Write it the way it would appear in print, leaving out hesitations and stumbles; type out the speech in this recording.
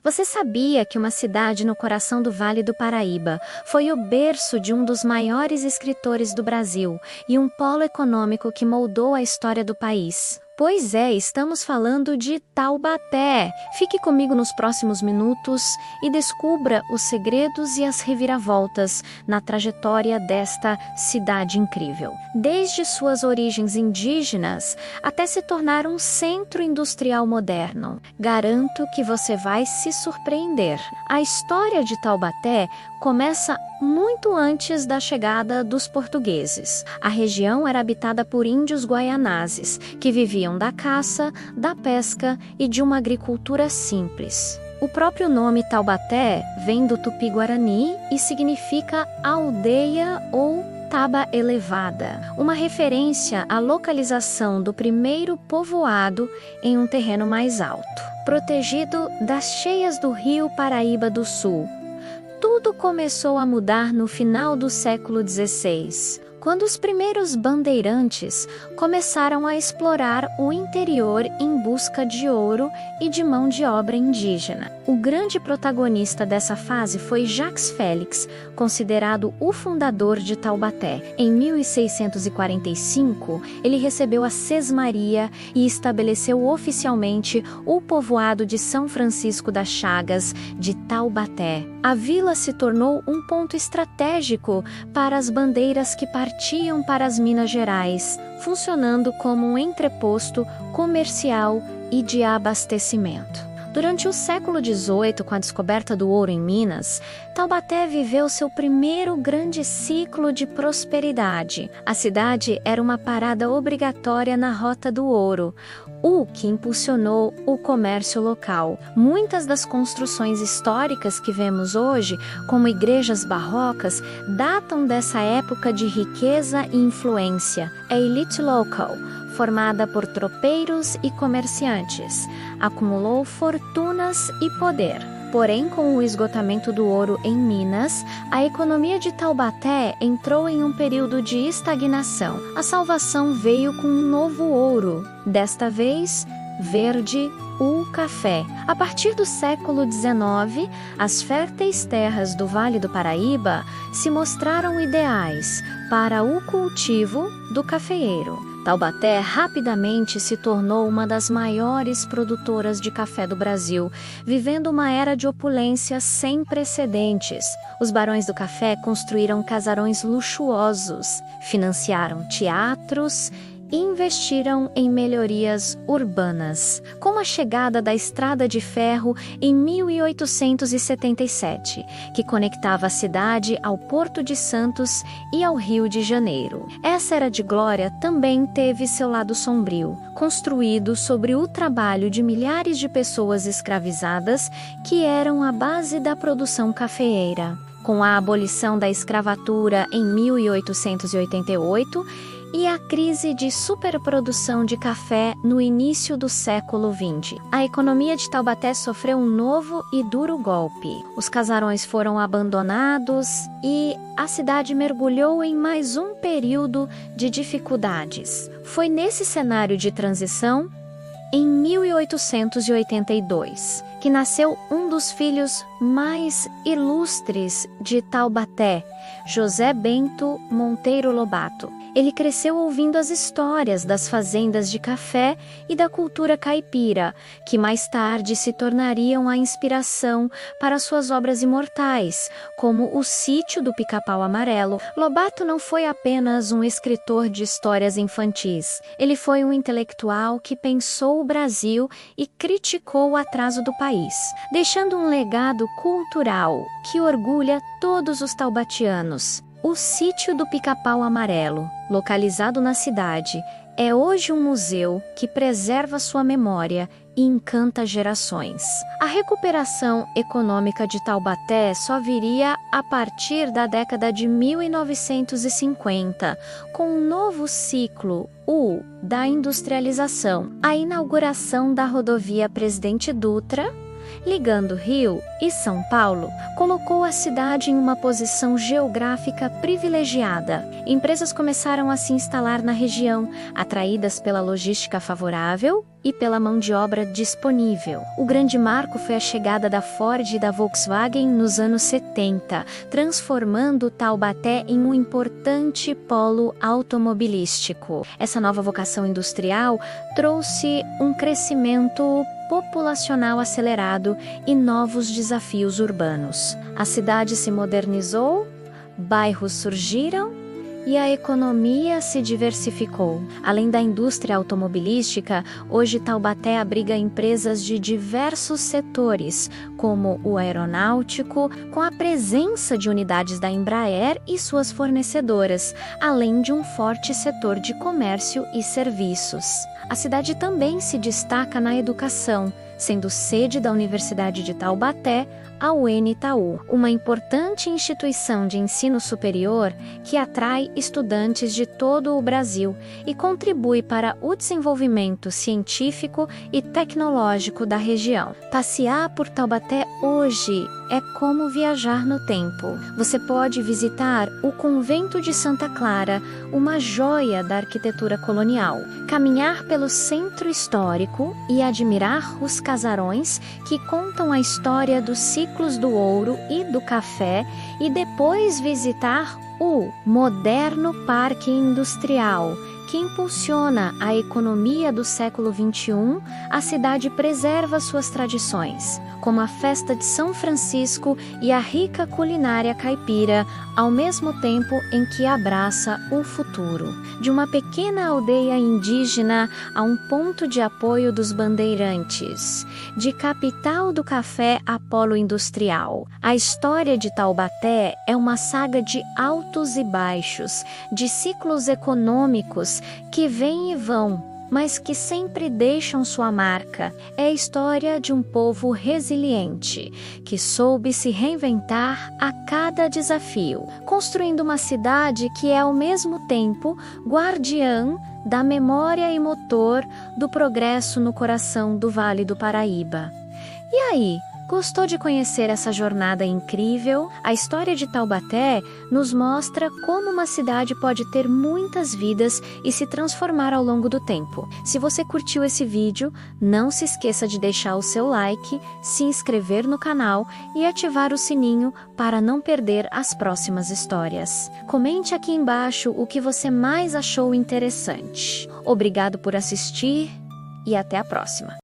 Você sabia que uma cidade no coração do Vale do Paraíba foi o berço de um dos maiores escritores do Brasil e um polo econômico que moldou a história do país? Pois é, estamos falando de Taubaté. Fique comigo nos próximos minutos e descubra os segredos e as reviravoltas na trajetória desta cidade incrível. Desde suas origens indígenas até se tornar um centro industrial moderno. Garanto que você vai se surpreender. A história de Taubaté começa muito antes da chegada dos portugueses. A região era habitada por índios guaianazes, que viviam da caça, da pesca e de uma agricultura simples. O próprio nome Taubaté vem do tupi-guarani e significa aldeia ou taba elevada, uma referência à localização do primeiro povoado em um terreno mais alto, protegido das cheias do rio Paraíba do Sul. Tudo começou a mudar no final do século XVI, quando os primeiros bandeirantes começaram a explorar o interior em busca de ouro e de mão de obra indígena. O grande protagonista dessa fase foi Jacques Félix, considerado o fundador de Taubaté. Em 1645, ele recebeu a sesmaria e estabeleceu oficialmente o povoado de São Francisco das Chagas de Taubaté. A vila se tornou um ponto estratégico para as bandeiras que partiam para as Minas Gerais, funcionando como um entreposto comercial e de abastecimento. Durante o século XVIII, com a descoberta do ouro em Minas, Taubaté viveu seu primeiro grande ciclo de prosperidade. A cidade era uma parada obrigatória na Rota do Ouro, o que impulsionou o comércio local. Muitas das construções históricas que vemos hoje, como igrejas barrocas, datam dessa época de riqueza e influência. A elite local, formada por tropeiros e comerciantes, acumulou fortunas e poder. Porém, com o esgotamento do ouro em Minas, a economia de Taubaté entrou em um período de estagnação. A salvação veio com um novo ouro, desta vez verde, o café. A partir do século XIX, as férteis terras do Vale do Paraíba se mostraram ideais para o cultivo do cafeeiro. Taubaté rapidamente se tornou uma das maiores produtoras de café do Brasil, vivendo uma era de opulência sem precedentes. Os barões do café construíram casarões luxuosos, financiaram teatros e investiram em melhorias urbanas. Com a chegada da Estrada de Ferro em 1877, que conectava a cidade ao Porto de Santos e ao Rio de Janeiro. Essa era de glória também teve seu lado sombrio, construído sobre o trabalho de milhares de pessoas escravizadas que eram a base da produção cafeeira. Com a abolição da escravatura em 1888, e a crise de superprodução de café no início do século XX. A economia de Taubaté sofreu um novo e duro golpe. Os casarões foram abandonados e a cidade mergulhou em mais um período de dificuldades. Foi nesse cenário de transição, em 1882, que nasceu um dos filhos mais ilustres de Taubaté, José Bento Monteiro Lobato. Ele cresceu ouvindo as histórias das fazendas de café e da cultura caipira, que mais tarde se tornariam a inspiração para suas obras imortais, como O Sítio do Pica-Pau Amarelo. Lobato não foi apenas um escritor de histórias infantis. Ele foi um intelectual que pensou o Brasil e criticou o atraso do país, deixando um legado cultural que orgulha todos os taubatianos. O Sítio do Pica-Pau Amarelo, localizado na cidade, é hoje um museu que preserva sua memória e encanta gerações. A recuperação econômica de Taubaté só viria a partir da década de 1950, com um novo ciclo, o da industrialização, a inauguração da rodovia Presidente Dutra ligando Rio e São Paulo, colocou a cidade em uma posição geográfica privilegiada. Empresas começaram a se instalar na região, atraídas pela logística favorável e pela mão de obra disponível. O grande marco foi a chegada da Ford e da Volkswagen nos anos 70, transformando Taubaté em um importante polo automobilístico. Essa nova vocação industrial trouxe um crescimento populacional acelerado e novos desafios urbanos. A cidade se modernizou, bairros surgiram e a economia se diversificou. Além da indústria automobilística, hoje Taubaté abriga empresas de diversos setores, como o aeronáutico, com a presença de unidades da Embraer e suas fornecedoras, além de um forte setor de comércio e serviços. A cidade também se destaca na educação, sendo sede da Universidade de Taubaté, a UNITAU, uma importante instituição de ensino superior que atrai estudantes de todo o Brasil e contribui para o desenvolvimento científico e tecnológico da região. Passear por Taubaté hoje é como viajar no tempo. Você pode visitar o Convento de Santa Clara, uma joia da arquitetura colonial, caminhar pelo centro histórico e admirar os casarões que contam a história dos ciclos do ouro e do café e depois visitar o moderno Parque Industrial, que impulsiona a economia do século XXI. A cidade preserva suas tradições, como a festa de São Francisco e a rica culinária caipira, ao mesmo tempo em que abraça o futuro. De uma pequena aldeia indígena a um ponto de apoio dos bandeirantes, de capital do café a polo industrial. A história de Taubaté é uma saga de altos e baixos, de ciclos econômicos que vêm e vão, mas que sempre deixam sua marca. É a história de um povo resiliente, que soube se reinventar a cada desafio, construindo uma cidade que é ao mesmo tempo guardiã da memória e motor do progresso no coração do Vale do Paraíba. E aí? Gostou de conhecer essa jornada incrível? A história de Taubaté nos mostra como uma cidade pode ter muitas vidas e se transformar ao longo do tempo. Se você curtiu esse vídeo, não se esqueça de deixar o seu like, se inscrever no canal e ativar o sininho para não perder as próximas histórias. Comente aqui embaixo o que você mais achou interessante. Obrigado por assistir e até a próxima.